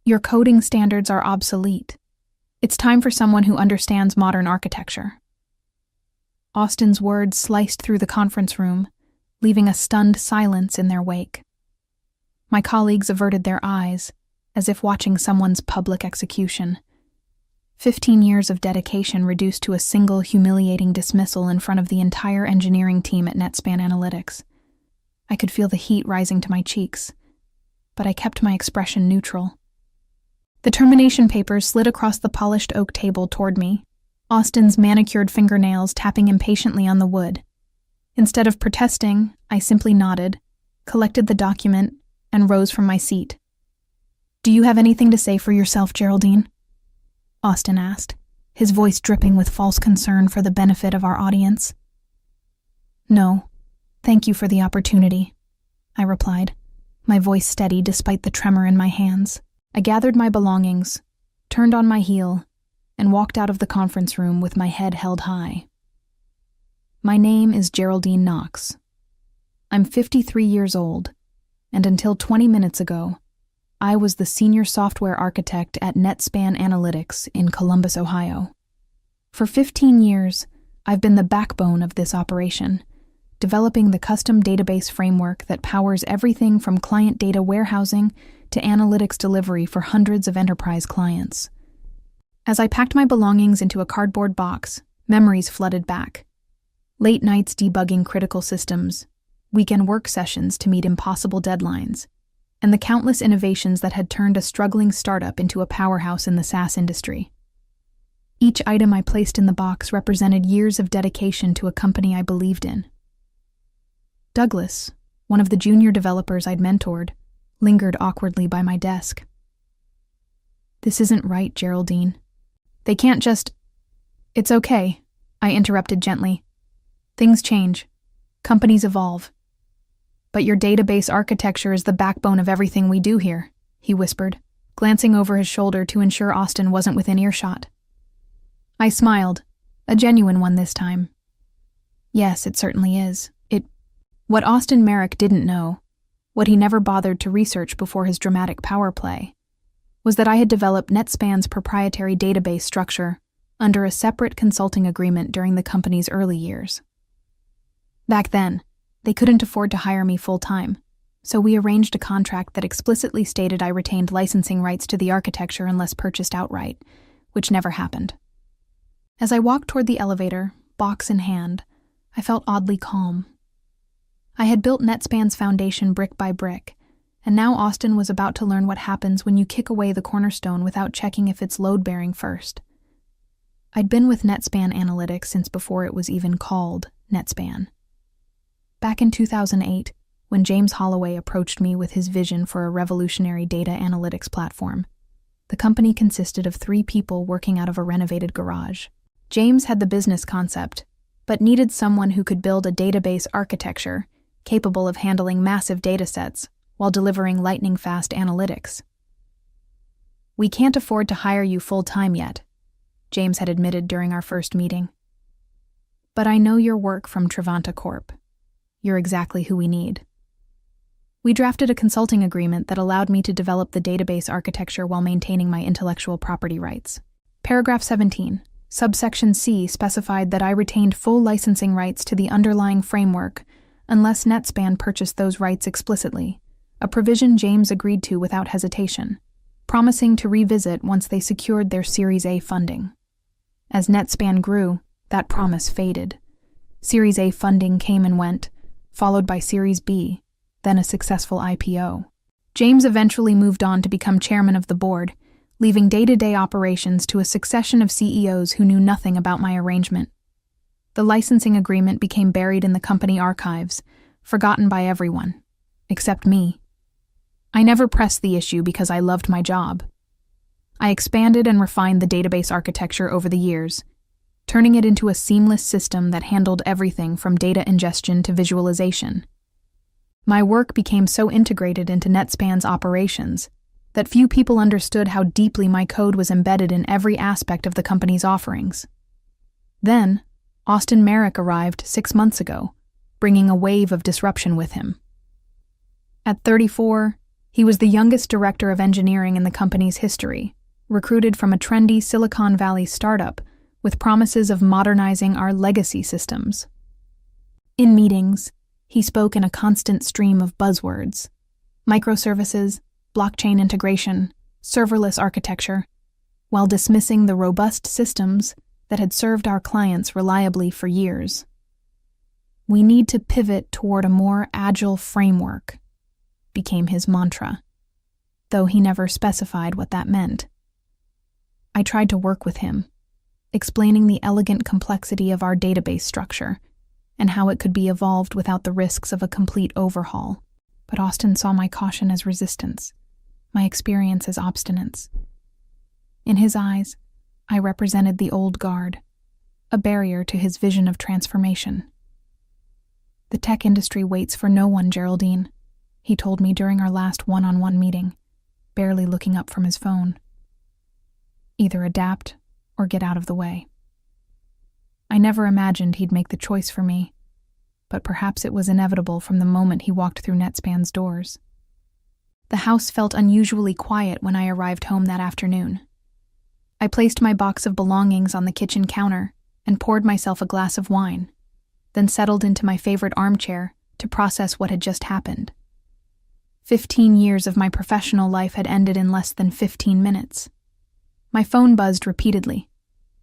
Your coding standards are obsolete. It's time for someone who understands modern architecture." Austin's words sliced through the conference room, leaving a stunned silence in their wake. My colleagues averted their eyes, as if watching someone's public execution. 15 years of dedication reduced to a single humiliating dismissal in front of the entire engineering team at NetSpan Analytics. I could feel the heat rising to my cheeks, but I kept my expression neutral. The termination papers slid across the polished oak table toward me, Austin's manicured fingernails tapping impatiently on the wood. Instead of protesting, I simply nodded, collected the document, and rose from my seat. "Do you have anything to say for yourself, Geraldine?" Austin asked, his voice dripping with false concern for the benefit of our audience. "No, thank you for the opportunity," I replied, my voice steady despite the tremor in my hands. I gathered my belongings, turned on my heel, and walked out of the conference room with my head held high. My name is Geraldine Knox. I'm 53 years old, and until 20 minutes ago, I was the senior software architect at NetSpan Analytics in Columbus, Ohio. For 15 years, I've been the backbone of this operation, developing the custom database framework that powers everything from client data warehousing to analytics delivery for hundreds of enterprise clients. As I packed my belongings into a cardboard box, memories flooded back. Late nights debugging critical systems, weekend work sessions to meet impossible deadlines, and the countless innovations that had turned a struggling startup into a powerhouse in the SaaS industry. Each item I placed in the box represented years of dedication to a company I believed in. Douglas, one of the junior developers I'd mentored, lingered awkwardly by my desk. "This isn't right, Geraldine. They can't just—" "It's okay," I interrupted gently. "Things change. Companies evolve. But your database architecture is the backbone of everything we do here," he whispered, glancing over his shoulder to ensure Austin wasn't within earshot. I smiled, a genuine one this time. "Yes, it certainly is. What Austin Merrick didn't know, what he never bothered to research before his dramatic power play, was that I had developed NetSpan's proprietary database structure under a separate consulting agreement during the company's early years. Back then, they couldn't afford to hire me full-time, so we arranged a contract that explicitly stated I retained licensing rights to the architecture unless purchased outright, which never happened. As I walked toward the elevator, box in hand, I felt oddly calm. I had built NetSpan's foundation brick by brick, and now Austin was about to learn what happens when you kick away the cornerstone without checking if it's load-bearing first. I'd been with NetSpan Analytics since before it was even called NetSpan. Back in 2008, when James Holloway approached me with his vision for a revolutionary data analytics platform, the company consisted of 3 people working out of a renovated garage. James had the business concept, but needed someone who could build a database architecture capable of handling massive datasets while delivering lightning-fast analytics. "We can't afford to hire you full-time yet," James had admitted during our first meeting. "But I know your work from Trevanta Corp. You're exactly who we need." We drafted a consulting agreement that allowed me to develop the database architecture while maintaining my intellectual property rights. Paragraph 17, subsection C specified that I retained full licensing rights to the underlying framework unless NetSpan purchased those rights explicitly, a provision James agreed to without hesitation, promising to revisit once they secured their Series A funding. As NetSpan grew, that promise faded. Series A funding came and went, followed by Series B, then a successful IPO. James eventually moved on to become chairman of the board, leaving day-to-day operations to a succession of CEOs who knew nothing about my arrangement. The licensing agreement became buried in the company archives, forgotten by everyone, except me. I never pressed the issue because I loved my job. I expanded and refined the database architecture over the years, turning it into a seamless system that handled everything from data ingestion to visualization. My work became so integrated into NetSpan's operations that few people understood how deeply my code was embedded in every aspect of the company's offerings. Then, Austin Merrick arrived 6 months ago, bringing a wave of disruption with him. At 34, He was the youngest director of engineering in the company's history, recruited from a trendy Silicon Valley startup with promises of modernizing our legacy systems. In meetings, he spoke in a constant stream of buzzwords: microservices, blockchain integration, serverless architecture, while dismissing the robust systems that had served our clients reliably for years. "We need to pivot toward a more agile framework," became his mantra, though he never specified what that meant. I tried to work with him, explaining the elegant complexity of our database structure and how it could be evolved without the risks of a complete overhaul. But Austin saw my caution as resistance, my experience as obstinance. In his eyes, I represented the old guard, a barrier to his vision of transformation. "The tech industry waits for no one, Geraldine," he told me during our last one-on-one meeting, barely looking up from his phone. "Either adapt or get out of the way." I never imagined he'd make the choice for me, but perhaps it was inevitable from the moment he walked through Netspan's doors. The house felt unusually quiet when I arrived home that afternoon. I placed my box of belongings on the kitchen counter and poured myself a glass of wine, then settled into my favorite armchair to process what had just happened. 15 years of my professional life had ended in less than 15 minutes. My phone buzzed repeatedly,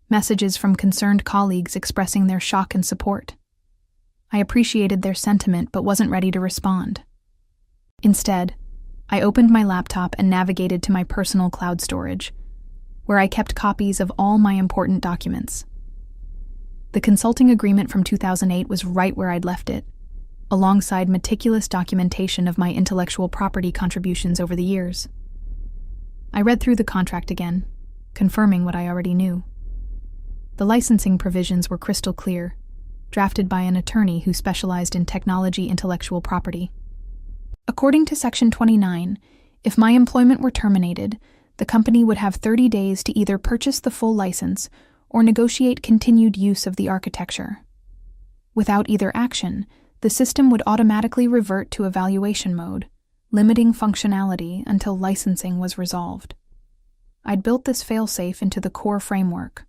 messages from concerned colleagues expressing their shock and support. I appreciated their sentiment but wasn't ready to respond. Instead, I opened my laptop and navigated to my personal cloud storage, where I kept copies of all my important documents. The consulting agreement from 2008 was right where I'd left it, alongside meticulous documentation of my intellectual property contributions over the years. I read through the contract again, confirming what I already knew. The licensing provisions were crystal clear, drafted by an attorney who specialized in technology intellectual property. According to Section 29, if my employment were terminated, the company would have 30 days to either purchase the full license or negotiate continued use of the architecture. Without either action, the system would automatically revert to evaluation mode, limiting functionality until licensing was resolved. I'd built this failsafe into the core framework,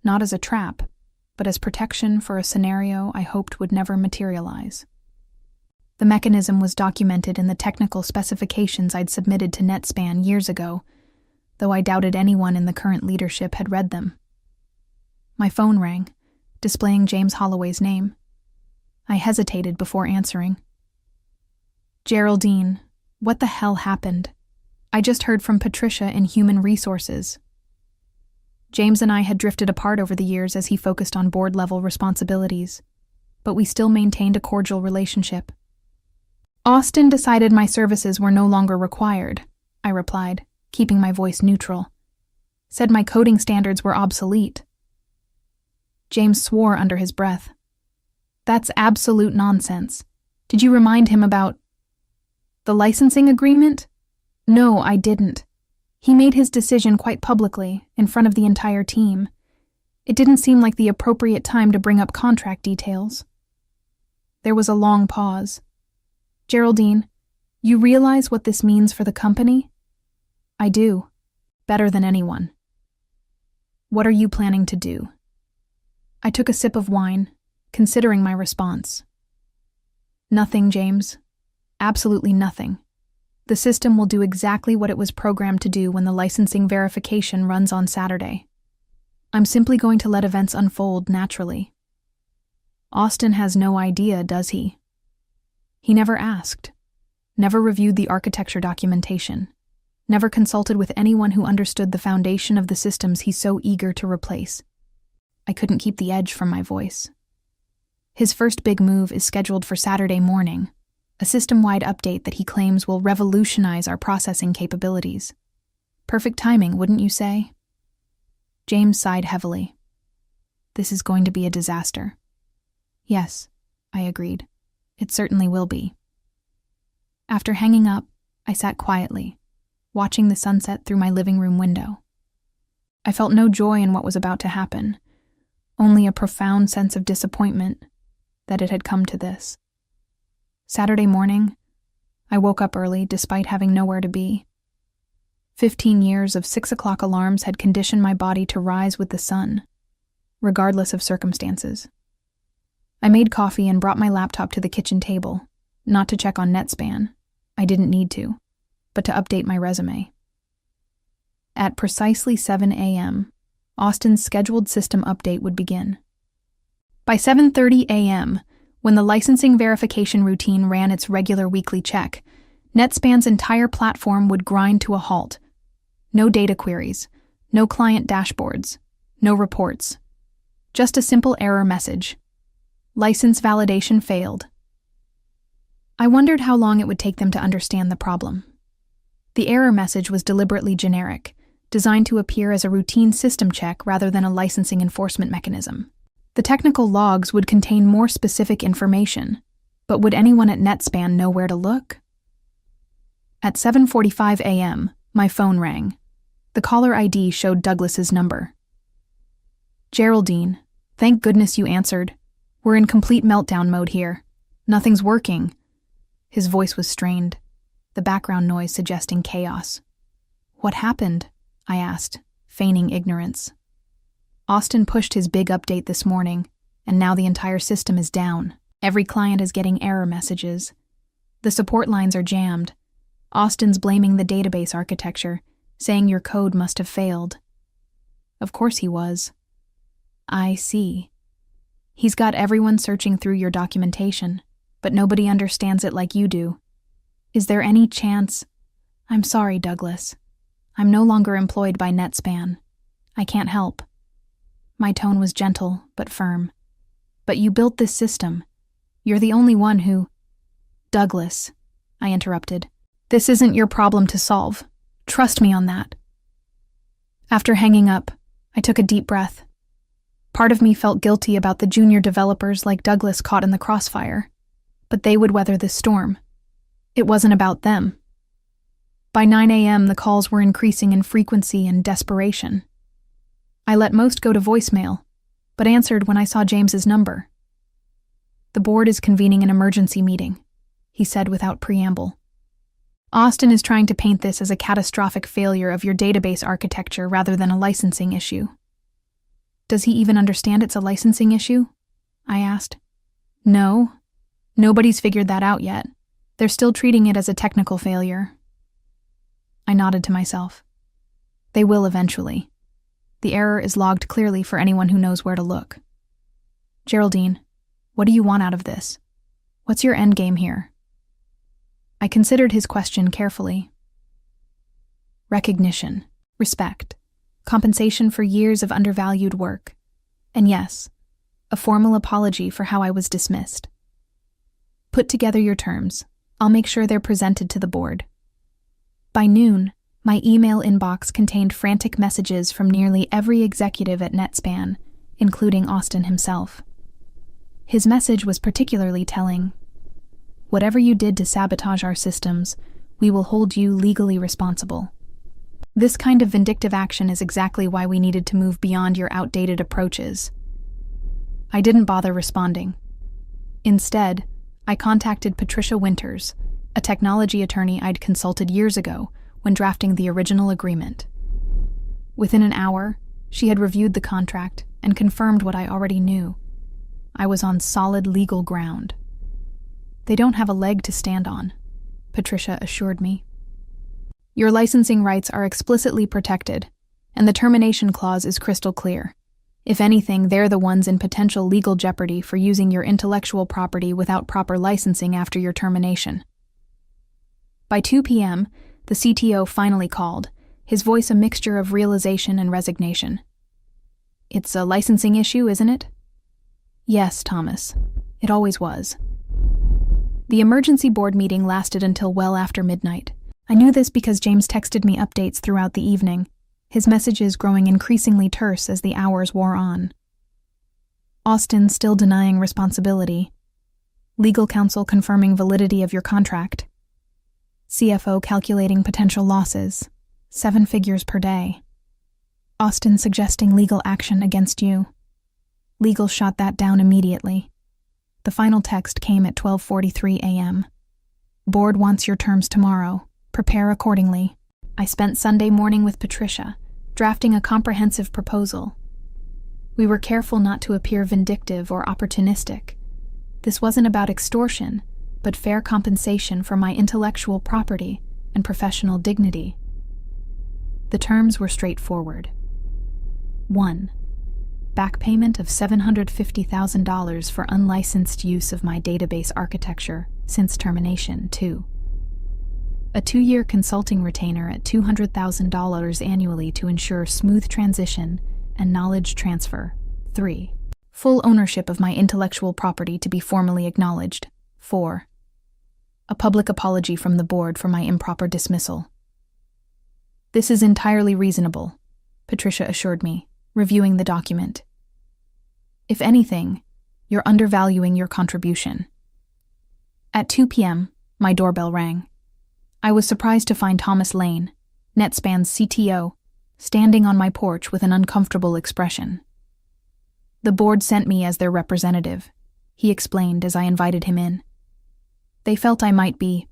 not as a trap, but as protection for a scenario I hoped would never materialize. The mechanism was documented in the technical specifications I'd submitted to Netspan years ago, though I doubted anyone in the current leadership had read them. My phone rang, displaying James Holloway's name. I hesitated before answering. "Geraldine, what the hell happened? I just heard from Patricia in Human Resources." James and I had drifted apart over the years as he focused on board-level responsibilities, but we still maintained a cordial relationship. "Austin decided my services were no longer required," I replied, keeping my voice neutral. "Said my coding standards were obsolete." James swore under his breath. "That's absolute nonsense. Did you remind him about the licensing agreement?" "No, I didn't. He made his decision quite publicly, in front of the entire team. It didn't seem like the appropriate time to bring up contract details." There was a long pause. "Geraldine, you realize what this means for the company?" "I do. Better than anyone." "What are you planning to do?" I took a sip of wine, considering my response. "Nothing, James. Absolutely nothing. The system will do exactly what it was programmed to do when the licensing verification runs on Saturday. I'm simply going to let events unfold naturally." "Austin has no idea, does he?" "He never asked, never reviewed the architecture documentation, never consulted with anyone who understood the foundation of the systems he's so eager to replace." I couldn't keep the edge from my voice. "His first big move is scheduled for Saturday morning, a system-wide update that he claims will revolutionize our processing capabilities. Perfect timing, wouldn't you say?" James sighed heavily. "This is going to be a disaster." "Yes," I agreed. "It certainly will be." After hanging up, I sat quietly, watching the sunset through my living room window. I felt no joy in what was about to happen, only a profound sense of disappointment that it had come to this. Saturday morning, I woke up early despite having nowhere to be. 15 years of 6 o'clock alarms had conditioned my body to rise with the sun, regardless of circumstances. I made coffee and brought my laptop to the kitchen table, not to check on NetSpan. I didn't need to, but to update my resume. At precisely 7 a.m., Austin's scheduled system update would begin. By 7:30 a.m., when the licensing verification routine ran its regular weekly check, NetSpan's entire platform would grind to a halt. No data queries, no client dashboards, no reports. Just a simple error message. License validation failed. I wondered how long it would take them to understand the problem. The error message was deliberately generic, designed to appear as a routine system check rather than a licensing enforcement mechanism. The technical logs would contain more specific information, but would anyone at NetSpan know where to look? At 7:45 a.m., my phone rang. The caller ID showed Douglas's number. "Geraldine, thank goodness you answered. We're in complete meltdown mode here. Nothing's working." His voice was strained, the background noise suggesting chaos. "What happened?" I asked, feigning ignorance. "Austin pushed his big update this morning, and now the entire system is down. Every client is getting error messages. The support lines are jammed. Austin's blaming the database architecture, saying your code must have failed." "Of course he was." "I see. He's got everyone searching through your documentation, but nobody understands it like you do. Is there any chance—" "I'm sorry, Douglas. I'm no longer employed by NetSpan. I can't help." My tone was gentle but firm. "But you built this system. You're the only one who—" "Douglas," I interrupted, "this isn't your problem to solve. Trust me on that." After hanging up, I took a deep breath. Part of me felt guilty about the junior developers like Douglas caught in the crossfire, but they would weather this storm. It wasn't about them. By 9 a.m., the calls were increasing in frequency and desperation. I let most go to voicemail, but answered when I saw James's number. "The board is convening an emergency meeting," he said without preamble. "Austin is trying to paint this as a catastrophic failure of your database architecture rather than a licensing issue." "Does he even understand it's a licensing issue?" I asked. "No. Nobody's figured that out yet. They're still treating it as a technical failure." I nodded to myself. They will eventually. The error is logged clearly for anyone who knows where to look. "Geraldine, what do you want out of this? What's your end game here?" I considered his question carefully. "Recognition, respect, compensation for years of undervalued work, and yes, a formal apology for how I was dismissed. Put together your terms. I'll make sure they're presented to the board." By noon, my email inbox contained frantic messages from nearly every executive at NetSpan, including Austin himself. His message was particularly telling. "Whatever you did to sabotage our systems, we will hold you legally responsible." This kind of vindictive action is exactly why we needed to move beyond your outdated approaches. I didn't bother responding. Instead, I contacted Patricia Winters, a technology attorney I'd consulted years ago when drafting the original agreement. Within an hour, she had reviewed the contract and confirmed what I already knew. I was on solid legal ground. "They don't have a leg to stand on," Patricia assured me. "Your licensing rights are explicitly protected, and the termination clause is crystal clear. If anything, they're the ones in potential legal jeopardy for using your intellectual property without proper licensing after your termination." By 2 p.m., the CTO finally called, his voice a mixture of realization and resignation. "It's a licensing issue, isn't it?" "Yes, Thomas. It always was." The emergency board meeting lasted until well after midnight. I knew this because James texted me updates throughout the evening, his messages growing increasingly terse as the hours wore on. Austin still denying responsibility. Legal counsel confirming validity of your contract. CFO calculating potential losses, 7 figures per day. Austin suggesting legal action against you. Legal shot that down immediately. The final text came at 12:43 a.m. Board wants your terms tomorrow. Prepare accordingly. I spent Sunday morning with Patricia, drafting a comprehensive proposal. We were careful not to appear vindictive or opportunistic. This wasn't about extortion, but fair compensation for my intellectual property and professional dignity. The terms were straightforward. 1. Back payment of $750,000 for unlicensed use of my database architecture since termination. 2. A 2-year consulting retainer at $200,000 annually to ensure smooth transition and knowledge transfer. 3. Full ownership of my intellectual property to be formally acknowledged. 4. A public apology from the board for my improper dismissal. This is entirely reasonable, Patricia assured me, reviewing the document. If anything, you're undervaluing your contribution. At 2 p.m., my doorbell rang. I was surprised to find Thomas Lane, NetSpan's CTO, standing on my porch with an uncomfortable expression. The board sent me as their representative, he explained as I invited him in. They felt I might be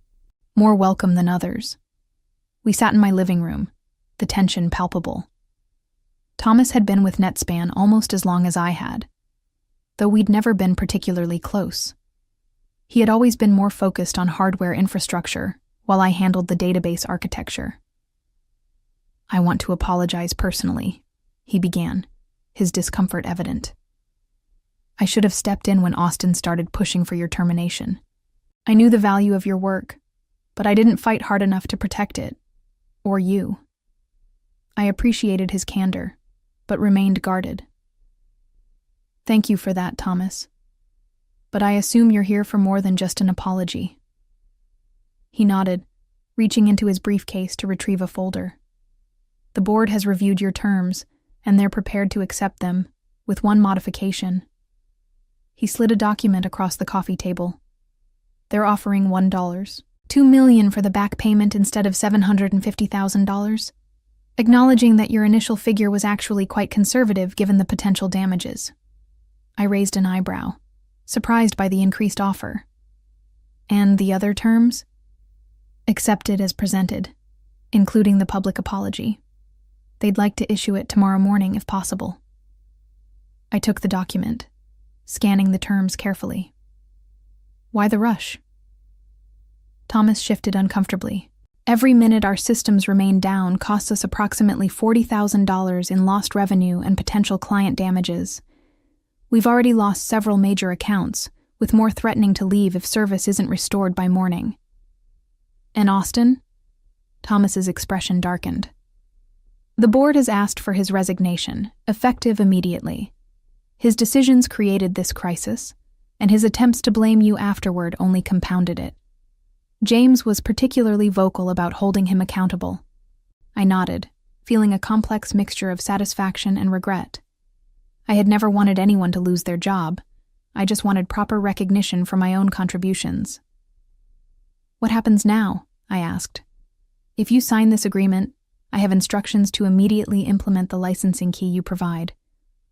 more welcome than others. We sat in my living room, the tension palpable. Thomas had been with NetSpan almost as long as I had, though we'd never been particularly close. He had always been more focused on hardware infrastructure, while I handled the database architecture. I want to apologize personally, he began, his discomfort evident. I should have stepped in when Austin started pushing for your termination. I knew the value of your work, but I didn't fight hard enough to protect it, or you. I appreciated his candor, but remained guarded. Thank you for that, Thomas. But I assume you're here for more than just an apology. He nodded, reaching into his briefcase to retrieve a folder. The board has reviewed your terms, and they're prepared to accept them, with one modification. He slid a document across the coffee table. They're offering $1, $2 million for the back payment instead of $750,000, acknowledging that your initial figure was actually quite conservative given the potential damages. I raised an eyebrow, surprised by the increased offer. And the other terms? Accepted as presented, including the public apology. They'd like to issue it tomorrow morning if possible. I took the document, scanning the terms carefully. Why the rush? Thomas shifted uncomfortably. Every minute our systems remain down costs us approximately $40,000 in lost revenue and potential client damages. We've already lost several major accounts, with more threatening to leave if service isn't restored by morning. And Austin? Thomas's expression darkened. The board has asked for his resignation, effective immediately. His decisions created this crisis, and his attempts to blame you afterward only compounded it. James was particularly vocal about holding him accountable. I nodded, feeling a complex mixture of satisfaction and regret. I had never wanted anyone to lose their job. I just wanted proper recognition for my own contributions. What happens now? I asked. If you sign this agreement, I have instructions to immediately implement the licensing key you provide.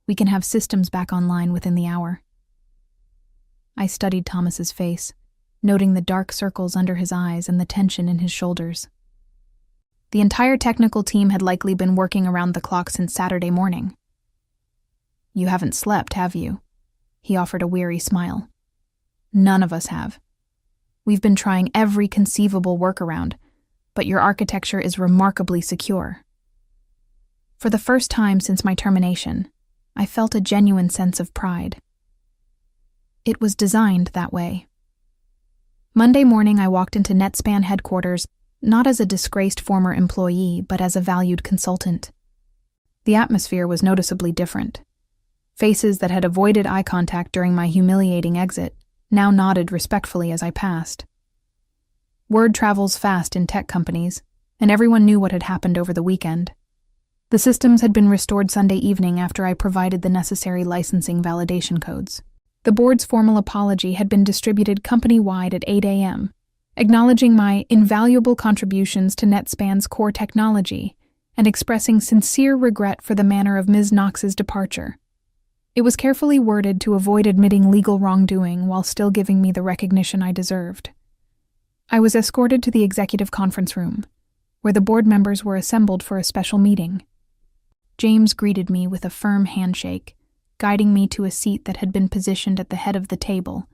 We can have systems back online within the hour. I studied Thomas's face, noting the dark circles under his eyes and the tension in his shoulders. The entire technical team had likely been working around the clock since Saturday morning. You haven't slept, have you? He offered a weary smile. None of us have. We've been trying every conceivable workaround, but your architecture is remarkably secure. For the first time since my termination, I felt a genuine sense of pride. It was designed that way. Monday morning, I walked into NetSpan headquarters, not as a disgraced former employee, but as a valued consultant. The atmosphere was noticeably different. Faces that had avoided eye contact during my humiliating exit now nodded respectfully as I passed. Word travels fast in tech companies, and everyone knew what had happened over the weekend. The systems had been restored Sunday evening after I provided the necessary licensing validation codes. The board's formal apology had been distributed company-wide at 8 a.m., acknowledging my invaluable contributions to NetSpan's core technology and expressing sincere regret for the manner of Ms. Knox's departure. It was carefully worded to avoid admitting legal wrongdoing while still giving me the recognition I deserved. I was was escorted to the executive conference room, where the board members were assembled for a special meeting. James greeted me with a firm handshake, guiding me to a seat that had been positioned at the head of the table,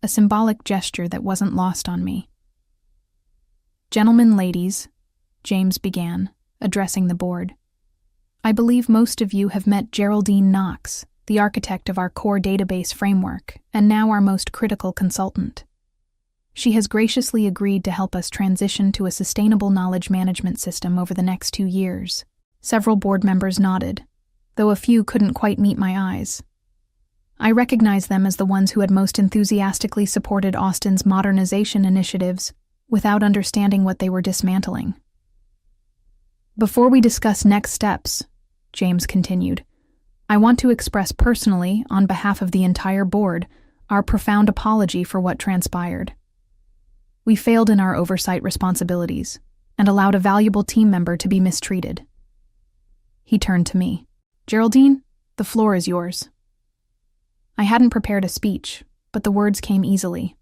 a symbolic gesture that wasn't lost on me. "Gentlemen, ladies," James began, addressing the board. "I believe most of you have met Geraldine Knox, the architect of our core database framework, and now our most critical consultant. She has graciously agreed to help us transition to a sustainable knowledge management system over the next 2 years. Several board members nodded, though a few couldn't quite meet my eyes. I recognized them as the ones who had most enthusiastically supported Austin's modernization initiatives without understanding what they were dismantling. "Before we discuss next steps," James continued, "I want to express personally, on behalf of the entire board, our profound apology for what transpired. We failed in our oversight responsibilities and allowed a valuable team member to be mistreated." He turned to me. "Geraldine, the floor is yours." I hadn't prepared a speech, but the words came easily.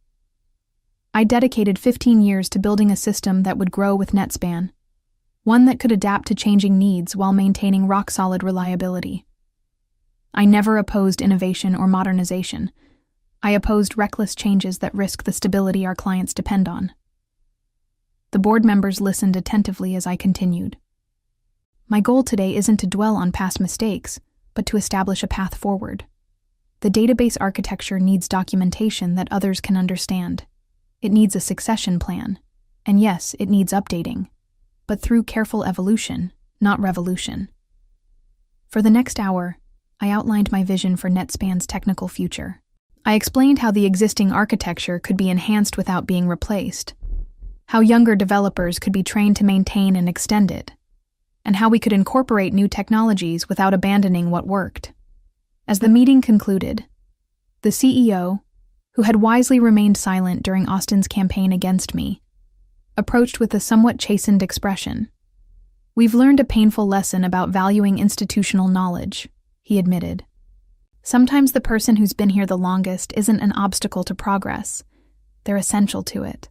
I dedicated 15 years to building a system that would grow with NetSpan, one that could adapt to changing needs while maintaining rock-solid reliability. I never opposed innovation or modernization. I opposed reckless changes that risk the stability our clients depend on. The board members listened attentively as I continued. "My goal today isn't to dwell on past mistakes, but to establish a path forward. The database architecture needs documentation that others can understand. It needs a succession plan. And yes, it needs updating, but through careful evolution, not revolution." For the next hour, I outlined my vision for NetSpan's technical future. I explained how the existing architecture could be enhanced without being replaced, how younger developers could be trained to maintain and extend it, and how we could incorporate new technologies without abandoning what worked. As the meeting concluded, the CEO, who had wisely remained silent during Austin's campaign against me, approached with a somewhat chastened expression. "We've learned a painful lesson about valuing institutional knowledge," he admitted. "Sometimes the person who's been here the longest isn't an obstacle to progress. They're essential to it."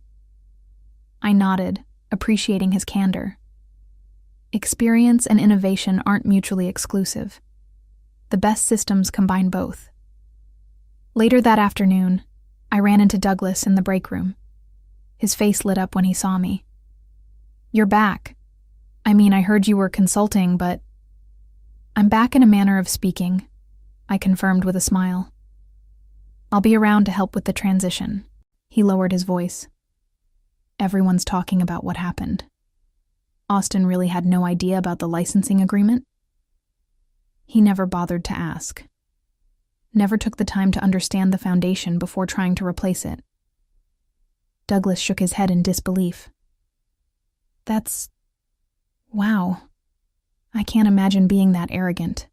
I nodded, appreciating his candor. Experience and innovation aren't mutually exclusive. The best systems combine both. Later that afternoon, I ran into Douglas in the break room. His face lit up when he saw me. "You're back. I mean, I heard you were consulting, but—" "I'm back in a manner of speaking," I confirmed with a smile. "I'll be around to help with the transition." He lowered his voice. "Everyone's talking about what happened. Austin really had no idea about the licensing agreement?" He never bothered to ask. Never took the time to understand the foundation before trying to replace it. Douglas shook his head in disbelief. Wow. I can't imagine being that arrogant."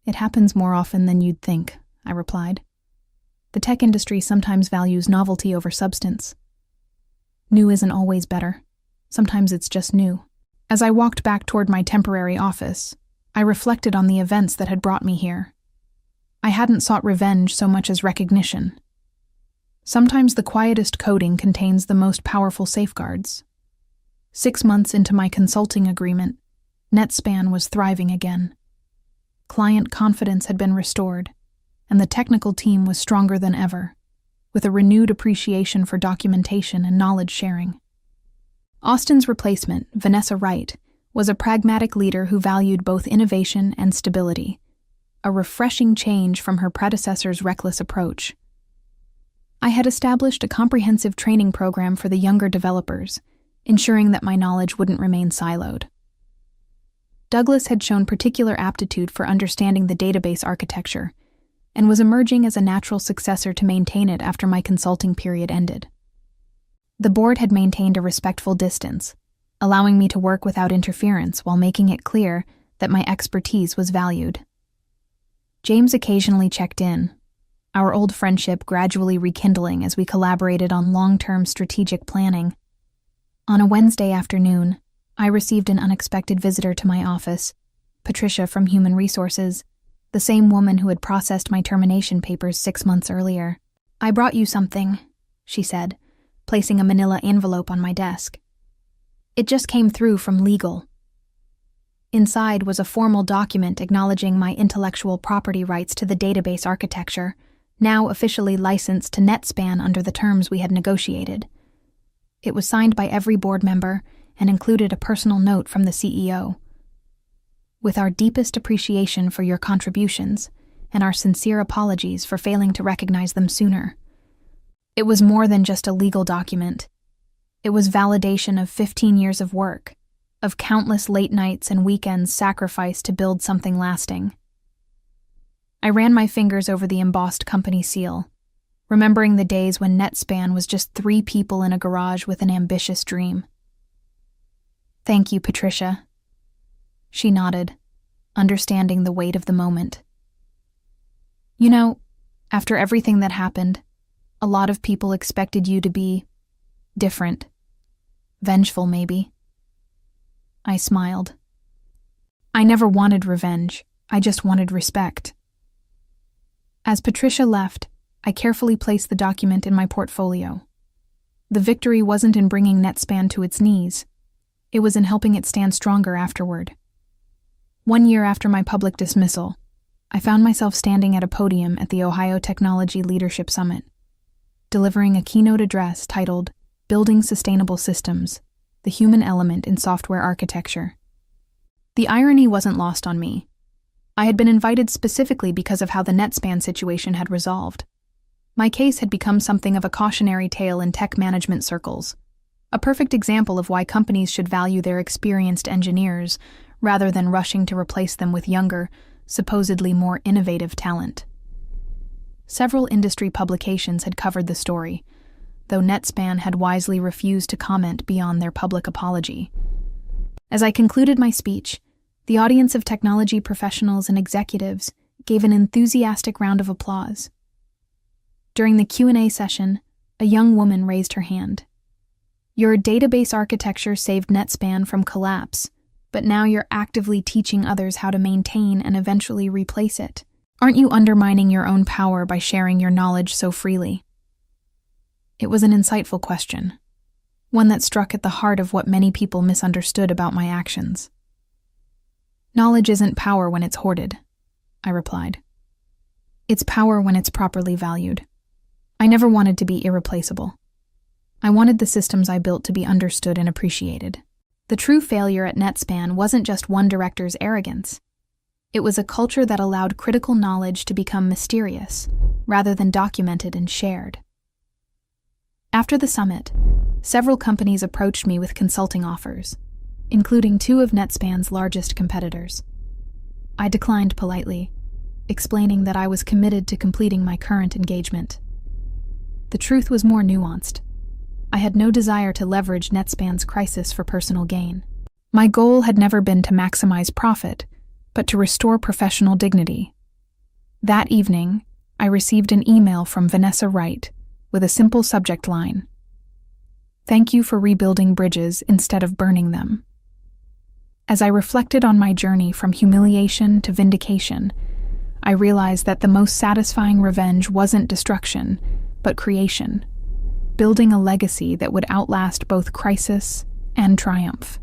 "It happens more often than you'd think," I replied. "The tech industry sometimes values novelty over substance. New isn't always better. Sometimes it's just new." As I walked back toward my temporary office, I reflected on the events that had brought me here. I hadn't sought revenge so much as recognition. Sometimes the quietest coding contains the most powerful safeguards. 6 months into my consulting agreement, NetSpan was thriving again. Client confidence had been restored, and the technical team was stronger than ever, with a renewed appreciation for documentation and knowledge sharing. Austin's replacement, Vanessa Wright, was a pragmatic leader who valued both innovation and stability, a refreshing change from her predecessor's reckless approach. I had established a comprehensive training program for the younger developers, ensuring that my knowledge wouldn't remain siloed. Douglas had shown particular aptitude for understanding the database architecture, and was emerging as a natural successor to maintain it after my consulting period ended. The board had maintained a respectful distance, allowing me to work without interference while making it clear that my expertise was valued. James occasionally checked in, our old friendship gradually rekindling as we collaborated on long-term strategic planning. On a Wednesday afternoon, I received an unexpected visitor to my office, Patricia from Human Resources, the same woman who had processed my termination papers 6 months earlier. "I brought you something," she said, placing a manila envelope on my desk. It just came through from legal. Inside was a formal document acknowledging my intellectual property rights to the database architecture, now officially licensed to NetSpan under the terms we had negotiated. It was signed by every board member and included a personal note from the CEO. With our deepest appreciation for your contributions and our sincere apologies for failing to recognize them sooner. It was more than just a legal document. It was validation of 15 years of work, of countless late nights and weekends sacrificed to build something lasting. I ran my fingers over the embossed company seal, remembering the days when NetSpan was just 3 people in a garage with an ambitious dream. Thank you, Patricia. She nodded, understanding the weight of the moment. You know, after everything that happened, a lot of people expected you to be different. Vengeful, maybe. I smiled. I never wanted revenge. I just wanted respect. As Patricia left, I carefully placed the document in my portfolio. The victory wasn't in bringing NetSpan to its knees. It was in helping it stand stronger afterward. 1 year after my public dismissal, I found myself standing at a podium at the Ohio Technology Leadership Summit, delivering a keynote address titled Building Sustainable Systems, the Human Element in Software Architecture. The irony wasn't lost on me. I had been invited specifically because of how the NetSpan situation had resolved. My case had become something of a cautionary tale in tech management circles, a perfect example of why companies should value their experienced engineers rather than rushing to replace them with younger, supposedly more innovative talent. Several industry publications had covered the story, though NetSpan had wisely refused to comment beyond their public apology. As I concluded my speech, the audience of technology professionals and executives gave an enthusiastic round of applause. During the Q&A session, a young woman raised her hand. Your database architecture saved NetSpan from collapse, but now you're actively teaching others how to maintain and eventually replace it. Aren't you undermining your own power by sharing your knowledge so freely? It was an insightful question, one that struck at the heart of what many people misunderstood about my actions. Knowledge isn't power when it's hoarded, I replied. It's power when it's properly valued. I never wanted to be irreplaceable. I wanted the systems I built to be understood and appreciated. The true failure at NetSpan wasn't just one director's arrogance. It was a culture that allowed critical knowledge to become mysterious, rather than documented and shared. After the summit, several companies approached me with consulting offers, including 2 of NetSpan's largest competitors. I declined politely, explaining that I was committed to completing my current engagement. The truth was more nuanced. I had no desire to leverage NetSpan's crisis for personal gain. My goal had never been to maximize profit, but to restore professional dignity. That evening, I received an email from Vanessa Wright with a simple subject line: "Thank you for rebuilding bridges instead of burning them." As I reflected on my journey from humiliation to vindication, I realized that the most satisfying revenge wasn't destruction, but creation, building a legacy that would outlast both crisis and triumph.